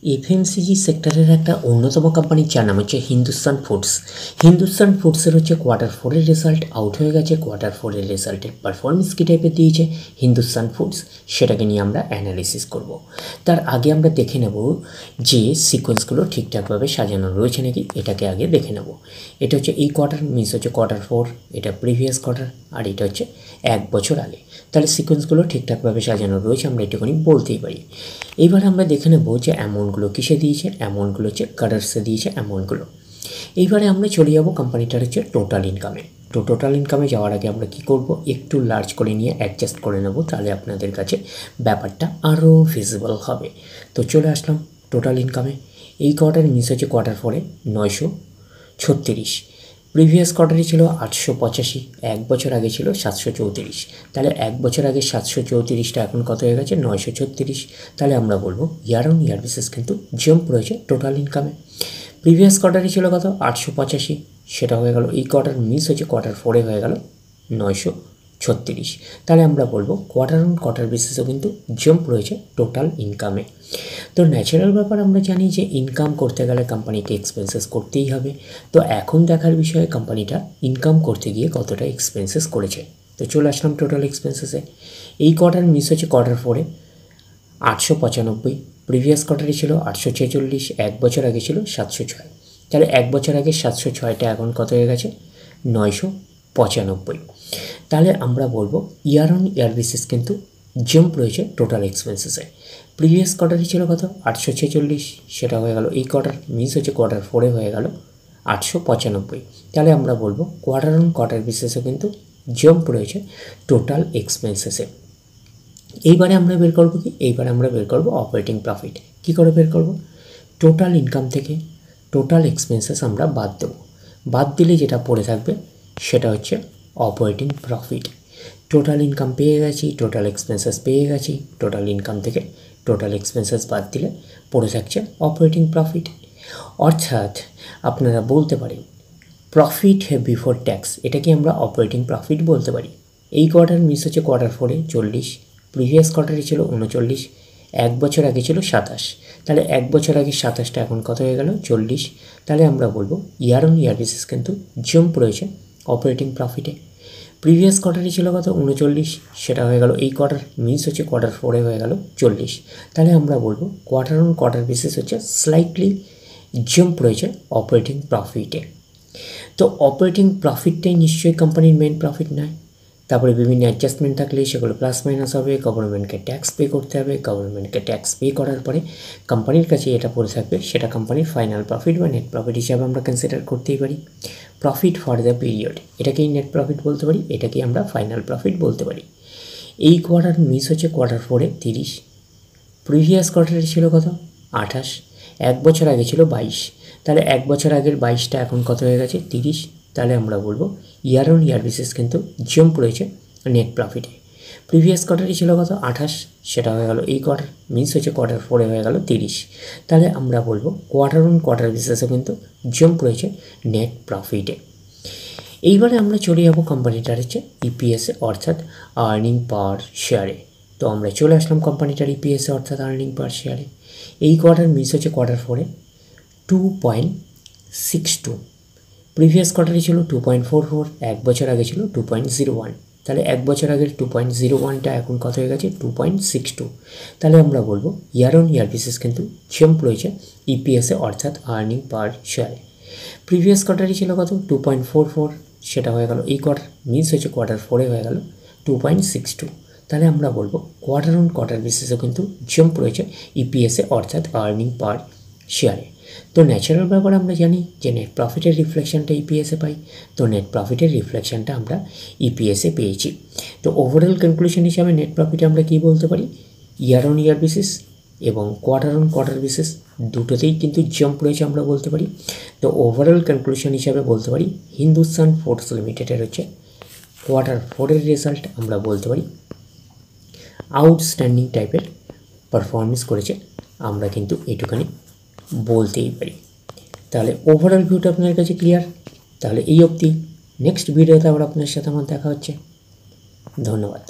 FMCG সেক্টরের একটা অন্যতম কোম্পানি যার নাম হচ্ছে হিন্দুস্তান ফুডস। হিন্দুস্তান ফুডসের হচ্ছে কোয়ার্টার 4-এর রেজাল্ট আউট হয়ে গেছে। কোয়ার্টার 4-এর রেজাল্টের পারফরমেন্স কী টাইপের দিয়েছে হিন্দুস্তান ফুডস, সেটাকে নিয়ে আমরা অ্যানালিসিস করব। তার আগে আমরা দেখে নেব যে সিকোয়েন্সগুলো ঠিকঠাকভাবে সাজানো রয়েছে নাকি, এটাকে আগে দেখে নেব। এটা হচ্ছে এই কোয়ার্টার মিস হচ্ছে কোয়ার্টার 4, এটা প্রিভিয়াস কোয়ার্টার, আর এটা হচ্ছে 1 বছর আগে। তাহলে সিকোয়েন্সগুলো ঠিকঠাকভাবে সাজানো রয়েছে, আমরা এটুকুনি বলতেই পারি। এইবার আমরা দেখে নেব যে অ্যামাউন্টগুলো কিসে দিয়েছে। অ্যামাউন্টগুলো হচ্ছে কাটার্সে দিয়েছে অ্যামাউন্টগুলো। এইবারে আমরা চলে যাব কোম্পানিটার হচ্ছে টোটাল ইনকামে। তো টোটাল ইনকামে যাওয়ার আগে আমরা কি করব, একটু লার্জ করে নিয়ে অ্যাডজাস্ট করে নেব, তাহলে আপনাদের কাছে ব্যাপারটা আরও ভিজিবল হবে। তো চলে আসলাম টোটাল ইনকামে। এই কোয়ার্টার মিস হচ্ছে কোয়ার্টার 4-এ 936, প্রিভিয়াস কোয়ার্টারে ছিল 885, 1 বছর আগে ছিল 734। তাহলে 1 বছর আগে 734টা এখন কত হয়ে গেছে 936। তাহলে আমরা বলবো ইয়ার অন ইয়ার বেসিস কিন্তু জাম্প রয়েছে টোটাল ইনকামে। প্রিভিয়াস কোয়ার্টারে ছিল কত 885, সেটা হয়ে গেল এই কোয়ার্টার মিস হচ্ছে কোয়ার্টার 4-এ হয়ে গেল 936। তাহলে আমরা বলবো কোয়ার্টার অন কোয়ার্টার বেসিসও কিন্তু জাম্প রয়েছে টোটাল ইনকামে। তো ন্যাচারাল ব্যাপার, আমরা জানি যে ইনকাম করতে গেলে কোম্পানিকে এক্সপেন্সেস করতেই হবে। তো এখন দেখার বিষয়ে কোম্পানিটা ইনকাম করতে গিয়ে কতটা এক্সপেন্সেস করেছে। তো চলে আসলাম টোটাল এক্সপেন্সেসে। এই কোয়ার্টার মিস হচ্ছে কোয়ার্টার 4-এ 895, প্রিভিয়াস কোয়ার্টারে ছিল 846, 1 বছর আগে ছিল 706। তাহলে 1 বছর আগে 706টা এখন কত হয়ে গেছে 995। তাহলে আমরা বলবো ইয়ার অন ইয়ার বেসিস কিন্তু জাম্প রয়েছে টোটাল এক্সপেন্সেসে। প্রিভিয়াস কোয়ার্টারে ছিল কত 846, সেটা হয়ে গেল এই কোয়ার্টার মিস হচ্ছে কোয়ার্টার 4-এ হয়ে গেল 895। তাহলে আমরা বলবো কোয়ার্টার অন কোয়ার্টার বেসিসে কিন্তু জাম্প রয়েছে টোটাল এক্সপেন্সেসে। এইবারে আমরা বের করবো কি, এইবারে আমরা বের করবো অপারেটিং প্রফিট। কী করে বের করব, টোটাল ইনকাম থেকে টোটাল এক্সপেন্সেস আমরা বাদ দেবো। বাদ দিলে যেটা পড়ে থাকবে সেটা হচ্ছে অপারেটিং প্রফিট। টোটাল ইনকাম পেয়ে গেছি, টোটাল এক্সপেন্সেস পেয়ে গেছি, টোটাল ইনকাম থেকে টোটাল এক্সপেন্সেস বাদ দিলে পড়ে থাকছে অপারেটিং প্রফিট। অর্থাৎ আপনারা বলতে পারেন প্রফিট বিফোর ট্যাক্স, এটাকে আমরা অপারেটিং প্রফিট বলতে পারি। এই কোয়ার্টার মিস হচ্ছে কোয়ার্টার 4-এ 40, প্রিভিয়াস কোয়ার্টারে ছিল 39, 1 বছর আগে ছিল 27। তাহলে 1 বছর আগে 27টা এখন কত হয়ে গেল 40। তাহলে আমরা বলবো ইয়ার অন ইয়ার বেসিস কিন্তু জাম্প রয়েছে অপারেটিং প্রফিটে। প্রিভিয়াস কোয়ার্টারে ছিল কত 39, সেটা হয়ে গেল এই কোয়ার্টার মিস হচ্ছে কোয়ার্টার 4-এ হয়ে গেল 40। তাহলে আমরা বলবো কোয়ার্টার অন কোয়ার্টার বেসিস হচ্ছে স্লাইটলি জাম্প রয়েছে অপারেটিং প্রফিটে। তো অপারেটিং প্রফিটটাই নিশ্চয়ই কোম্পানির মেন প্রফিট নয়। তারপরে বিভিন্ন অ্যাডজাস্টমেন্ট থাকলে সেগুলো প্লাস মাইনাস হবে, গভর্নমেন্টকে ট্যাক্স পে করতে হবে, গভর্নমেন্টকে ট্যাক্স পে করার পরে কোম্পানির কাছে এটা পড়ে থাকবে, সেটা কোম্পানির ফাইনাল প্রফিট বা নেট প্রফিট হিসাবে আমরা কনসিডার করতেই পারি। প্রফিট ফর দ্য পিরিয়ড, এটাকেই নেট প্রফিট বলতে পারি, এটাকেই আমরা ফাইনাল প্রফিট বলতে পারি। এই কোয়ার্টার মিস হচ্ছে কোয়ার্টার 4-এ 30, প্রিভিয়াস কোয়ার্টারে ছিল কত 28, 1 বছর আগে ছিল 22। তাহলে 1 বছর আগের 22টা এখন কত হয়ে গেছে 30। তাহলে আমরা বলবো ইয়ার অন ইয়ার বেসিস কিন্তু জাম্প রয়েছে নেট প্রফিটে। প্রিভিয়াস কোয়ার্টারে ছিল কত 28, সেটা হয়ে গেল এই কোয়ার্টার মিস হচ্ছে কোয়ার্টার 4-এ হয়ে গেল 30। তাহলে আমরা বলবো কোয়ার্টার অন কোয়ার্টার বেসিসে কিন্তু জাম্প রয়েছে নেট প্রফিটে। এইবারে আমরা চলে যাবো কোম্পানিটার হচ্ছে ইপিএসে অর্থাৎ আর্নিং পার শেয়ারে। তো আমরা চলে আসলাম কোম্পানিটার ইপিএসে অর্থাৎ আর্নিং পার শেয়ারে। এই কোয়ার্টার মিস হচ্ছে কোয়ার্টার 4-এ 2.62, প্রিভিয়াস কোয়ার্টারে ছিল 2.44, 1 বছর আগে ছিল 2.01। তাহলে 1 বছর আগের 2.01টা এখন কত হয়ে গেছে 2.62। তাহলে আমরা বলবো ইয়ার অন ইয়ার বেসিস কিন্তু জাম্প রয়েছে ইপিএসে অর্থাৎ আর্নিং পার শেয়ারে। প্রিভিয়াস কোয়ার্টারে ছিল কত 2.44, সেটা হয়ে গেল এই কোয়ার্টার মিস হচ্ছে কোয়ার্টার 4-এ হয়ে গেল 2.62। তাহলে আমরা বলবো কোয়ার্টার অন কোয়ার্টার বেসিসে কিন্তু জাম্প রয়েছে ইপিএসে অর্থাৎ আর্নিং পার শেয়ারে। তো ন্যাচারাল ব্যাপার, আমরা জানি যে নেট প্রফিটের রিফ্লেকশনটা ইপিএসে পাই, তো নেট প্রফিটের রিফ্লেকশনটা আমরা ইপিএসে পেয়েছি। তো ওভারঅল কনক্লুশন হিসাবে নেট প্রফিটে আমরা কী বলতে পারি, ইয়ার অন ইয়ার বেসিস এবং কোয়ার্টার অন কোয়ার্টার বেসিস দুটোতেই কিন্তু জাম্প রয়েছে আমরা বলতে পারি। তো ওভারঅল কনক্লুশন হিসাবে বলতে পারি হিন্দুস্তান ফুডস লিমিটেডের হচ্ছে কোয়ার্টার 4-এর রেজাল্ট আমরা বলতে পারি আউটস্ট্যান্ডিং টাইপের পারফরমেন্স করেছে, আমরা কিন্তু এটুখানি বলতেই পারি। তাহলে ওভারঅল ভিউটা আপনার কাছে ক্লিয়ার। তাহলে এই অবধি, নেক্সট ভিডিওতে আবার আপনার সাথে আমার দেখা হচ্ছে। ধন্যবাদ।